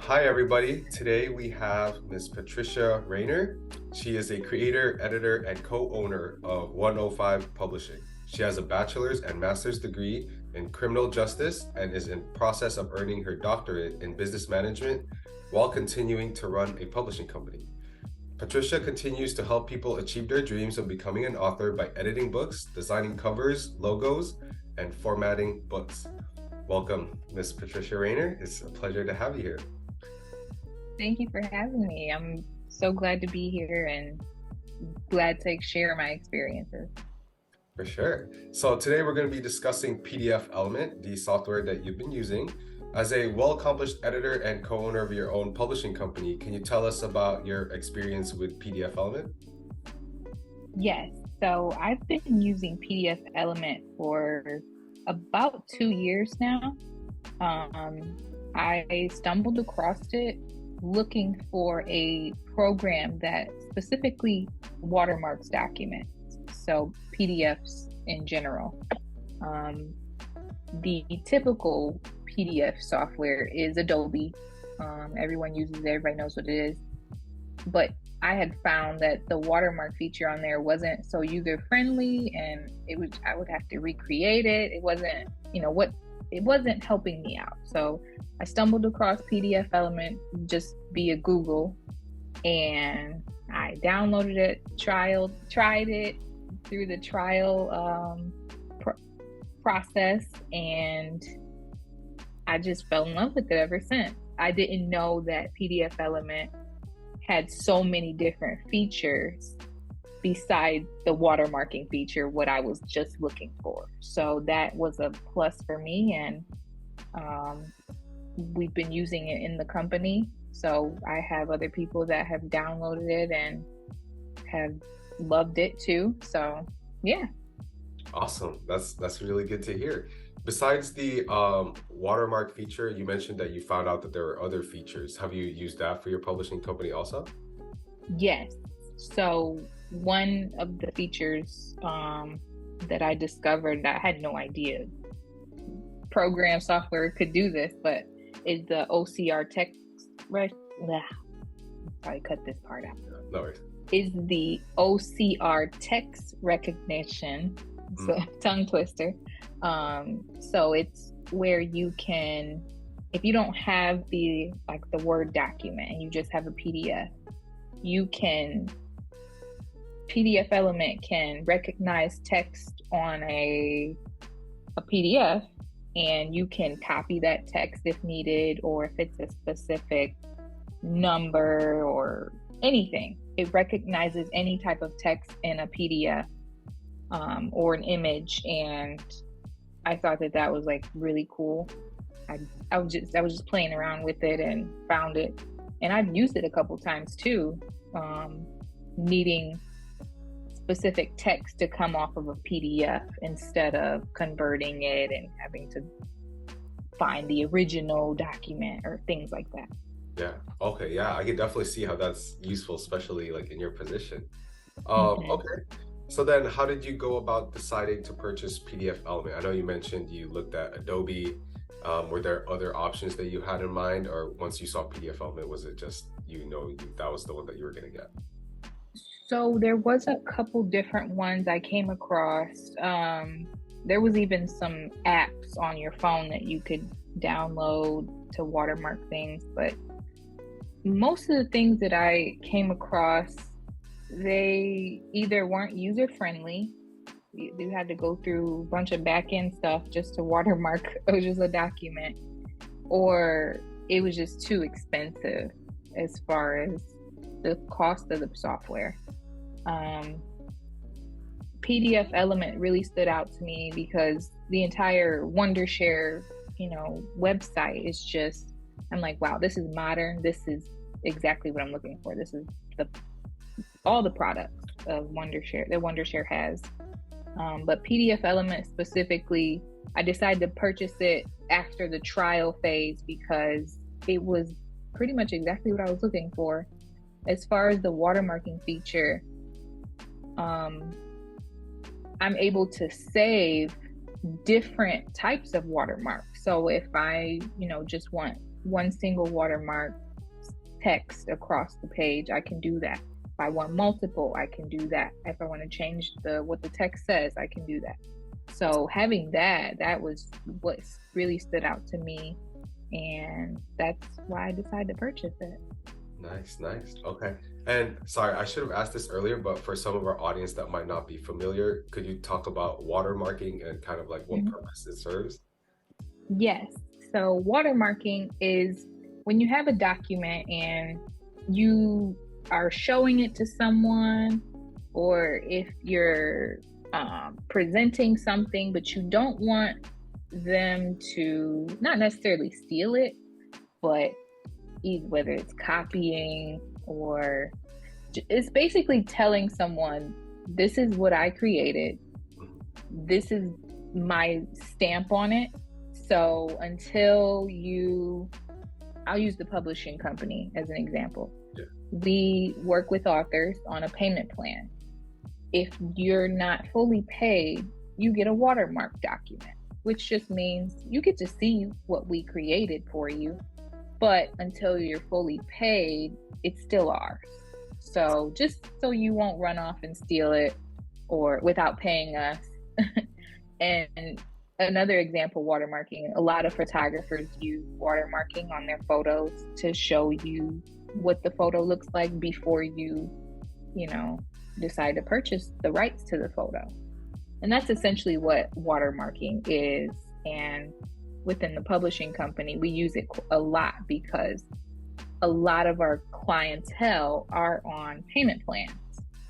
Hi, everybody. Today we have Miss Patricia Raynor. She is a creator, editor, and co-owner of 105 Publishing. She has a bachelor's and master's degree in criminal justice and is in process of earning her doctorate in business management while continuing to run a publishing company. Patricia continues to help people achieve their dreams of becoming an author by editing books, designing covers, logos, and formatting books. Welcome, Miss Patricia Raynor. It's a pleasure to have you here. Thank you for having me. I'm so glad to be here and glad to share my experiences. For sure. So today we're going to be discussing PDFelement, the software that you've been using. As a well-accomplished editor and co-owner of your own publishing company, can you tell us about your experience with PDFelement? Yes, so I've been using PDFelement for about 2 years now. I stumbled across it looking for a program that specifically watermarks documents, so PDFs in general. The typical PDF software is Adobe. Everyone uses it, everybody knows what it is. But I had found that the watermark feature on there wasn't so user-friendly, and I would have to recreate it. It wasn't helping me out. So I stumbled across PDFelement just via Google, and I downloaded it, tried it through the trial process, and I just fell in love with it ever since. I didn't know that PDFelement had so many different features besides the watermarking feature, what I was just looking for. So that was a plus for me, and we've been using it in the company. So I have other people that have downloaded it and have loved it too. So yeah. Awesome. That's really good to hear. Besides the watermark feature, you mentioned that you found out that there were other features. Have you used that for your publishing company also? Yes. So one of the features that I discovered that I had no idea program software could do this, but is the OCR text Probably cut this part out. No worries. Is the OCR text recognition. It's a tongue twister. So it's where you can, if you don't have the Word document and you just have a PDF, PDFelement can recognize text on a PDF, and you can copy that text if needed, or if it's a specific number or anything. It recognizes any type of text in a PDF or an image, and I thought that was really cool. I was just playing around with it and found it, and I've used it a couple times too, needing specific text to come off of a PDF instead of converting it and having to find the original document or things like that. Yeah. Okay. Yeah, I can definitely see how that's useful, especially in your position. Mm-hmm. Okay. So then how did you go about deciding to purchase PDFelement? I know you mentioned you looked at Adobe. Were there other options that you had in mind, or once you saw PDFelement, was it just, that was the one that you were going to get? So there was a couple different ones I came across. There was even some apps on your phone that you could download to watermark things, but most of the things that I came across, they either weren't user-friendly. You had to go through a bunch of back-end stuff just to watermark just a document, or it was just too expensive as far as the cost of the software. PDFelement really stood out to me because the entire Wondershare, website is just, I'm like, wow, this is modern. This is exactly what I'm looking for. This is all the products of Wondershare that Wondershare has. But PDFelement specifically, I decided to purchase it after the trial phase because it was pretty much exactly what I was looking for. As far as the watermarking feature, I'm able to save different types of watermarks. So if I, just want one single watermark text across the page, I can do that. If I want multiple, I can do that. If I want to change what the text says, I can do that. So having that was what really stood out to me, and that's why I decided to purchase it. Nice. Okay. And sorry, I should have asked this earlier, but for some of our audience that might not be familiar, could you talk about watermarking and kind of like what purpose it serves? Yes. So watermarking is when you have a document and you are showing it to someone, or if you're presenting something, but you don't want them to not necessarily steal it, but whether it's copying or it's basically telling someone, this is what I created, this is my stamp on it. So until I'll use the publishing company as an example. Yeah. We work with authors on a payment plan. If you're not fully paid, you get a watermark document, which just means you get to see what we created for you, but until you're fully paid, it's still ours. So just so you won't run off and steal it or without paying us. And another example, watermarking. A lot of photographers use watermarking on their photos to show you what the photo looks like before you decide to purchase the rights to the photo. And that's essentially what watermarking is. And within the publishing company, we use it a lot because a lot of our clientele are on payment plans.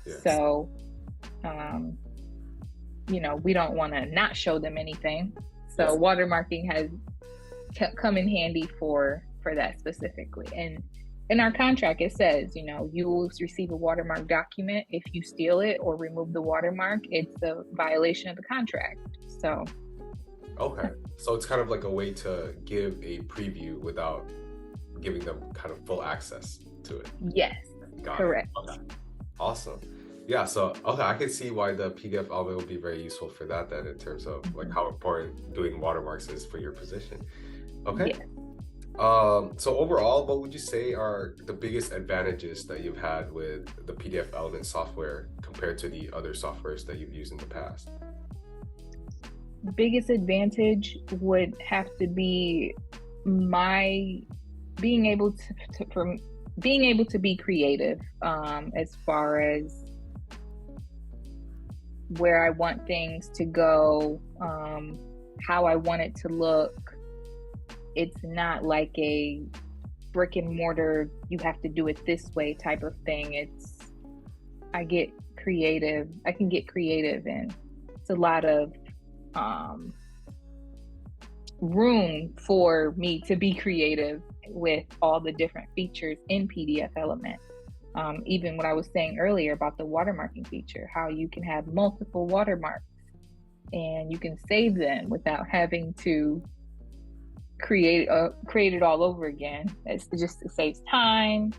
Yes. So, we don't want to not show them anything. So yes. Watermarking has come in handy for that specifically. And in our contract, it says, you will receive a watermark document. If you steal it or remove the watermark, it's a violation of the contract. So. Okay. So it's kind of like a way to give a preview without giving them kind of full access to it. Yes. Correct. Okay. Awesome. Yeah. So, okay, I can see why the PDF element will be very useful for that then, in terms of like how important doing watermarks is for your position. Okay. Yeah. So overall, what would you say are the biggest advantages that you've had with the PDFelement software compared to the other softwares that you've used in the past? Biggest advantage would have to be my being able to be creative, as far as where I want things to go, how I want it to look. It's not like a brick and mortar, you have to do it this way type of thing. I can get creative, and it's a lot of room for me to be creative with all the different features in PDFelement. Even what I was saying earlier about the watermarking feature, how you can have multiple watermarks and you can save them without having to create it all over again. It saves time,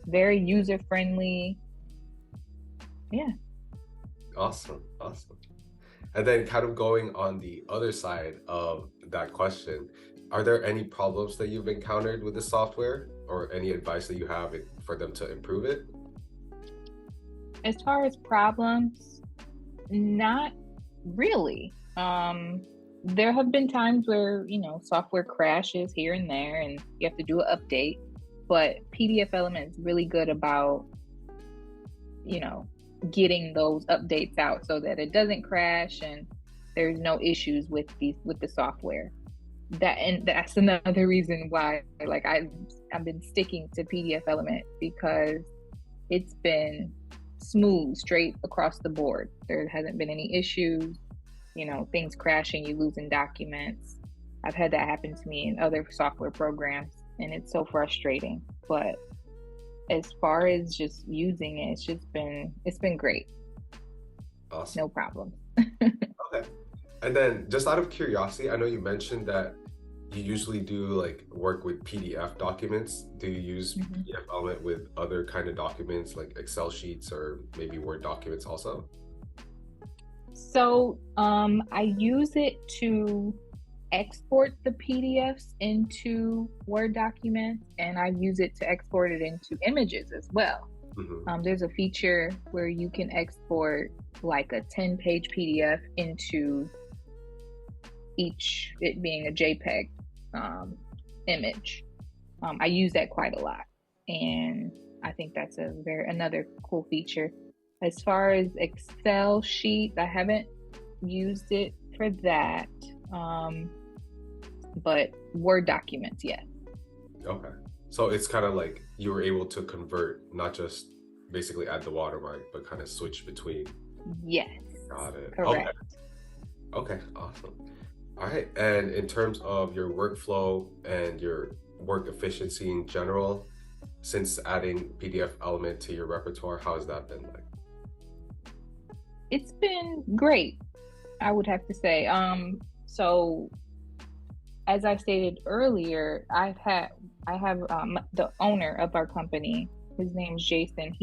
very user friendly. Yeah. Awesome. And then kind of going on the other side of that question, are there any problems that you've encountered with the software, or any advice that you have for them to improve it? As far as problems, not really. There have been times where, software crashes here and there and you have to do an update, but PDFelement is really good about, getting those updates out so that it doesn't crash and there's no issues with the software. That's another reason why I've been sticking to PDFelement, because it's been smooth straight across the board. There hasn't been any issues, things crashing, you losing documents. I've had that happen to me in other software programs and it's so frustrating. But as far as just using it, it's been great. Awesome. No problem. Okay. And then just out of curiosity, I know you mentioned that you usually do work with PDF documents. Do you use PDFelement with other kind of documents like Excel sheets or maybe Word documents also? So I use it to export the PDFs into Word documents, and I use it to export it into images as well. There's a feature where you can export like a 10-page PDF into each, it being a JPEG image. I use that quite a lot, and I think that's another cool feature. As far as Excel sheets, I haven't used it for that, but Word documents, yes. Okay. So it's kind of like you were able to convert, not just basically add the watermark, but kind of switch between. Yes. Got it. Correct. Okay, awesome. All right. And in terms of your workflow and your work efficiency in general, since adding PDFelement to your repertoire, how has that been like? It's been great, I would have to say. So as I stated earlier, I have the owner of our company. His name's Jason.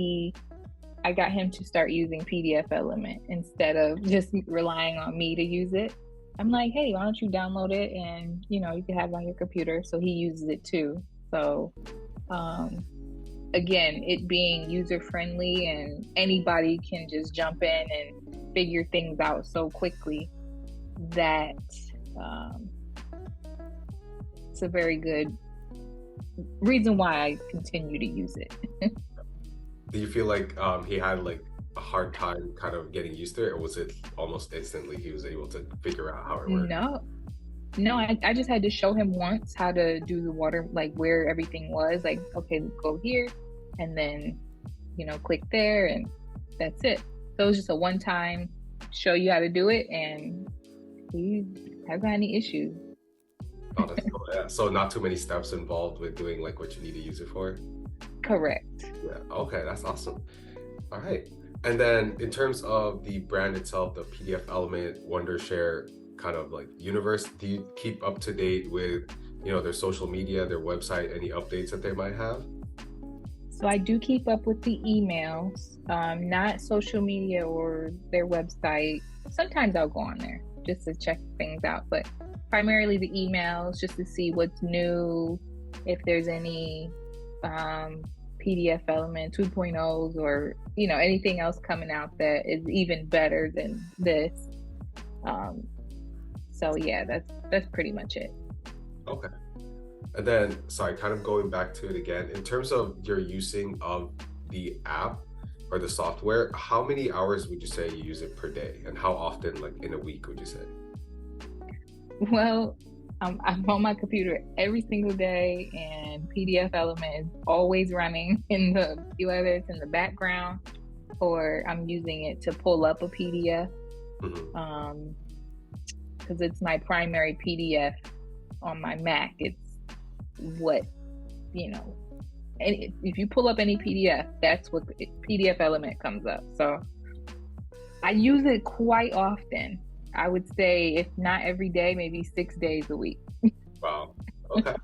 I got him to start using PDFelement instead of just relying on me to use it. I'm like, hey, why don't you download it and you can have it on your computer. So he uses it too. So again, it being user friendly and anybody can just jump in and figure things out so quickly that it's a very good reason why I continue to use it. Do you feel like he had like a hard time kind of getting used to it, or was it almost instantly he was able to figure out how it worked? No, I just had to show him once how to do the water, like where everything was, like, okay, go here and then, click there, and that's it. So it was just a one-time show you how to do it, and he hasn't had any issues. Oh, that's cool. Yeah. So not too many steps involved with doing like what you need to use it for? Correct. Yeah. Okay, that's awesome. All right. And then in terms of the brand itself, the PDFelement Wondershare kind of like universe, do you keep up to date with, their social media, their website, any updates that they might have? So I do keep up with the emails, not social media or their website. Sometimes I'll go on there just to check things out, but primarily the emails, just to see what's new, if there's any PDFelement 2.0s or anything else coming out that is even better than this. So yeah, that's pretty much it. Okay. And then, sorry, kind of going back to it again, in terms of your using of the app or the software, how many hours would you say you use it per day, and how often, like in a week, would you say? Well, I'm on my computer every single day, and PDFelement is always running whether it's in the background or I'm using it to pull up a PDF, because it's my primary PDF on my Mac. It's what, and if you pull up any PDF, that's what PDFelement comes up. So I use it quite often. I would say if not every day, maybe 6 days a week. Wow. Okay.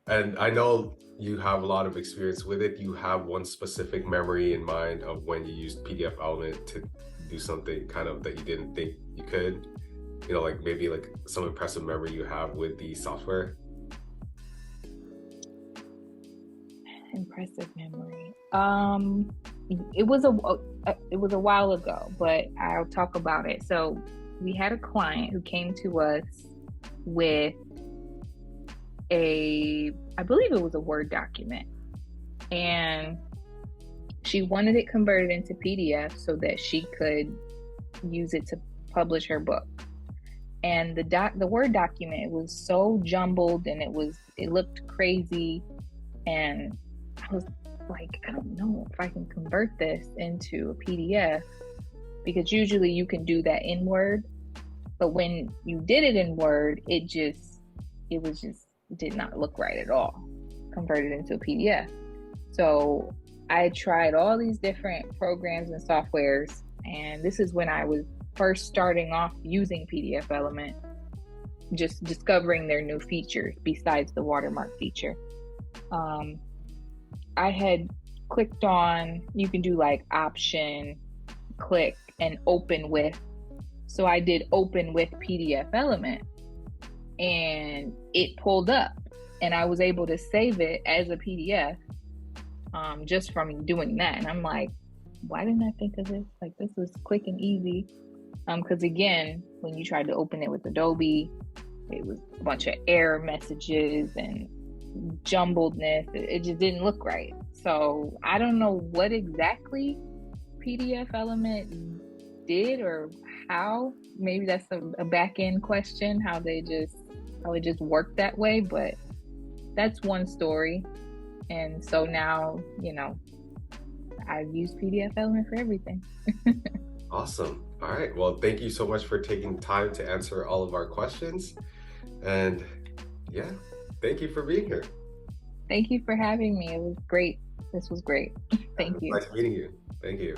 And I know you have a lot of experience with it. You have one specific memory in mind of when you used PDFelement to do something kind of that you didn't think you could, like maybe like some impressive memory you have with the software. Impressive memory. It was a while ago, but I'll talk about it. So we had a client who came to us with I believe it was a Word document, and she wanted it converted into PDF so that she could use it to publish her book. And the Word document was so jumbled, and it looked crazy, and I was like, I don't know if I can convert this into a PDF, because usually you can do that in Word, but when you did it in Word, it did not look right at all, converted into a PDF. So I tried all these different programs and softwares, and this is when I was first starting off using PDFelement, just discovering their new features besides the watermark feature. I had clicked on, you can do like option, click, and open with. So I did open with PDFelement, and it pulled up, and I was able to save it as a PDF just from doing that. And I'm like, why didn't I think of this? Like, this was quick and easy. Because again, when you tried to open it with Adobe, it was a bunch of error messages and jumbledness. It just didn't look right. So I don't know what exactly PDFelement did or how. Maybe that's a back end question, how it just worked that way. But that's one story. And so now, I've used PDFelement for everything. Awesome. All right. Well, thank you so much for taking time to answer all of our questions. And yeah, thank you for being here. Thank you for having me. It was great. This was great. Thank you. Nice meeting you. Thank you.